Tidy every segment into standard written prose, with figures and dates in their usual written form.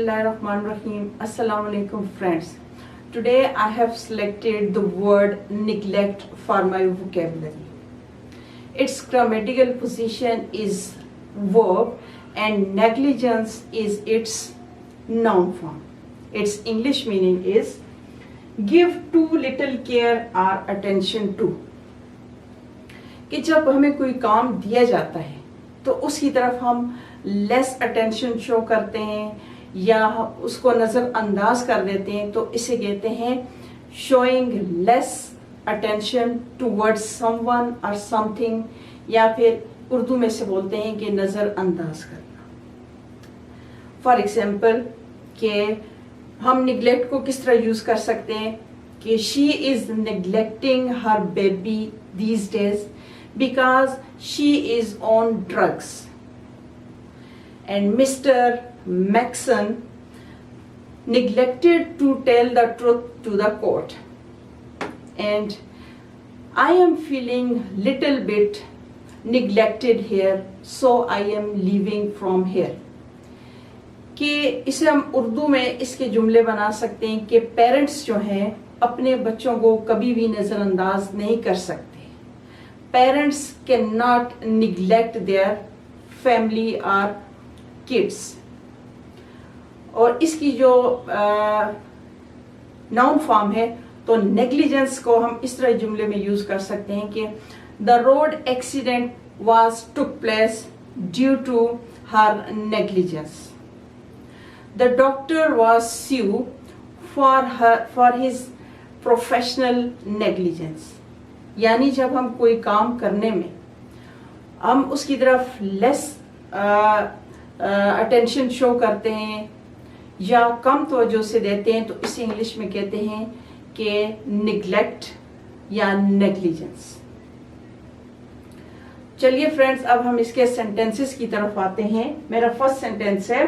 Bismillahirrahmanirrahim. Assalamu alaikum friends. Today I have selected the word neglect for my vocabulary. Its grammatical position is verb and negligence is its noun form. Its English meaning is give too little care or attention to. कि जब हमें कोई काम दिया जाता है तो उसकी तरफ हम लेस अटेंशन शो करते हैं या उसको नज़रअंदाज कर देते हैं, तो इसे कहते हैं showing less attention towards someone और समथिंग, या फिर उर्दू में से बोलते हैं कि नज़रअंदाज करना। फॉर एग्जाम्पल कि हम निगलेक्ट को किस तरह यूज़ कर सकते हैं कि she is neglecting her baby these days because she is on drugs, and Mr. Maxon neglected to tell the truth to the court, and I am feeling little bit neglected here, so I am leaving from here. कि इसे हम उर्दू में इसके जुमले बना सकते हैं कि पेरेंट्स जो हैं अपने बच्चों को कभी भी नज़रअंदाज नहीं कर सकते। Parents cannot neglect their family or kids. और इसकी जो नाउन फॉर्म है तो नेग्लिजेंस को हम इस तरह जुमले में यूज कर सकते हैं कि the road accident was took place due to her negligence. The doctor was sue for his professional negligence. यानी जब हम कोई काम करने में हम उसकी तरफ लेस अटेंशन शो करते हैं या कम तवज्जो से देते हैं, तो इसे इंग्लिश में कहते हैं कि निगलेक्ट या नेग्लिजेंस। चलिए फ्रेंड्स, अब हम इसके सेंटेंसेस की तरफ आते हैं। मेरा फर्स्ट सेंटेंस है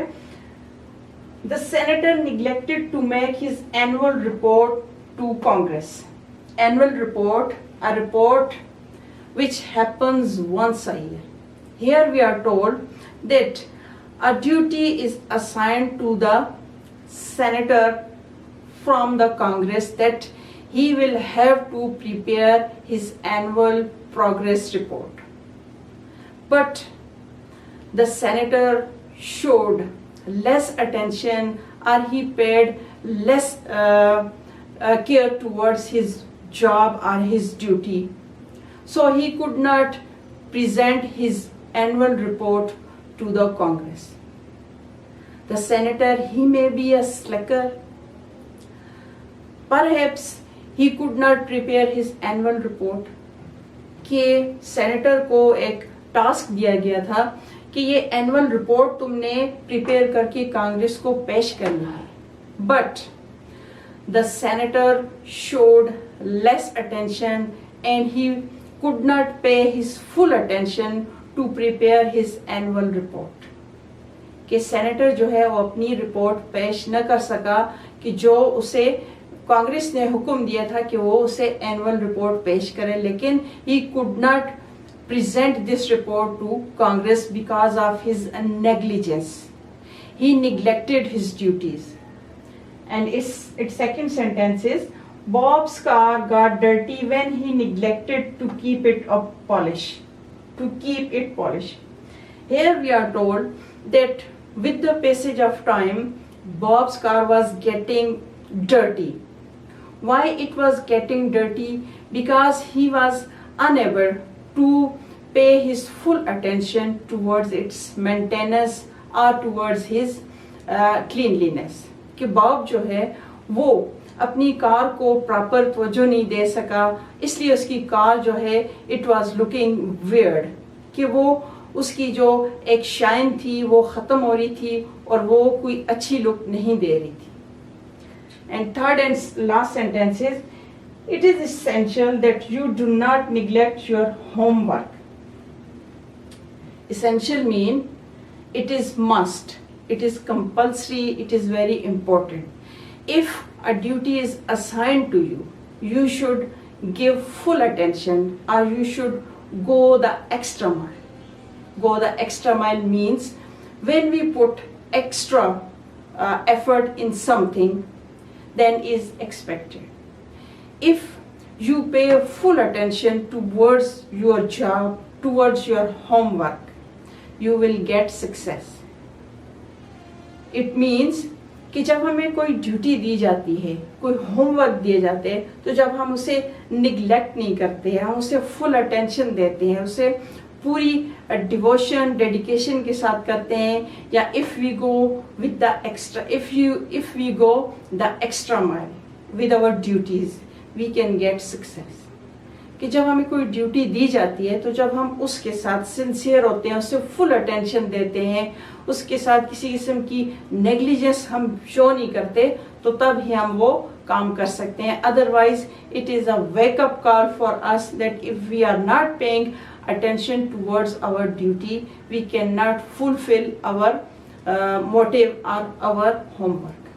the senator neglected to make his annual report to Congress. Annual report, a report which happens once a year. Here we are told that a duty is assigned to the senator from the Congress that he will have to prepare his annual progress report. But the senator showed less attention or he paid less care towards his job or his duty, so he could not present his annual report to the Congress. The senator, he may be a slacker, perhaps he could not prepare his annual report. कि senator को एक task दिया गया था कि ये annual report तुमने prepare करके कांग्रेस को पेश करना है, but the senator showed less attention and he could not pay his full attention to prepare his annual report. कि सेनेटर जो है वो अपनी रिपोर्ट पेश न कर सका कि जो उसे कांग्रेस ने हुक्म दिया था कि वो उसे एनुअल रिपोर्ट पेश करे, लेकिन he could not present this report to Congress because of his negligence. He neglected his duties. And its second sentence is Bob's car got dirty when he neglected to keep it polished. Here we are told that with the passage of time, Bob's car was getting dirty. Why it was getting dirty? Because he was unable to pay his full attention towards its maintenance or towards his cleanliness. कि Bob जो है वो अपनी car को proper तवज्जो नहीं दे सका, इसलिए उसकी कार जो है इट वाज लुकिंग वियर्ड, कि वो उसकी जो एक शाइन थी वो ख़त्म हो रही थी और वो कोई अच्छी लुक नहीं दे रही थी। And third and last sentence is it is essential that you do not neglect your homework. Essential mean it is must, it is compulsory, it is very important. If a duty is assigned to you, you should give full attention or you should go the extra mile. Go the extra mile means when we put extra effort in something than is expected. If you pay full attention towards your job, towards your homework, you will get success. It means कि जब हमें कोई duty दी जाती है, कोई homework दिए जाते हैं, तो जब हम उसे निगलेक्ट नहीं करते हैं, हम उसे फुल अटेंशन देते हैं, उसे पूरी डिवोशन डेडिकेशन के साथ करते हैं, या if we go with the extra if we go the extra mile with our duties, we can get success. कि जब हमें कोई ड्यूटी दी जाती है तो जब हम उसके साथ सिंसियर होते हैं, उससे फुल अटेंशन देते हैं, उसके साथ किसी किस्म की नेग्लिजेंस हम शो नहीं करते, तो तब ही हम वो काम कर सकते हैं. Otherwise it is a wake up call for us that if we are not paying attention towards our duty, we cannot fulfill our motive or our homework.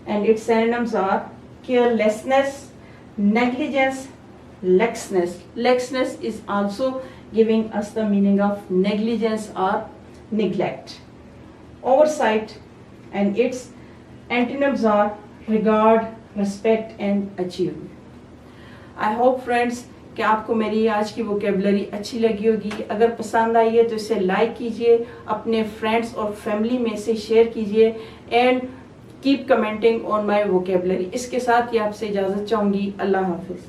And its synonyms are carelessness, negligence, laxness. Laxness is also giving us the meaning of negligence or neglect. Oversight, and its antonyms are regard, respect and achievement. I hope friends कि आपको मेरी आज की vocabulary अच्छी लगी होगी. अगर पसंद आई है तो इसे लाइक कीजिए, अपने फ्रेंड्स और फैमिली में इसे शेयर कीजिए, and keep commenting on my vocabulary. इसके साथ ही आपसे इजाज़त चाहूँगी. अल्लाह हाफिज़.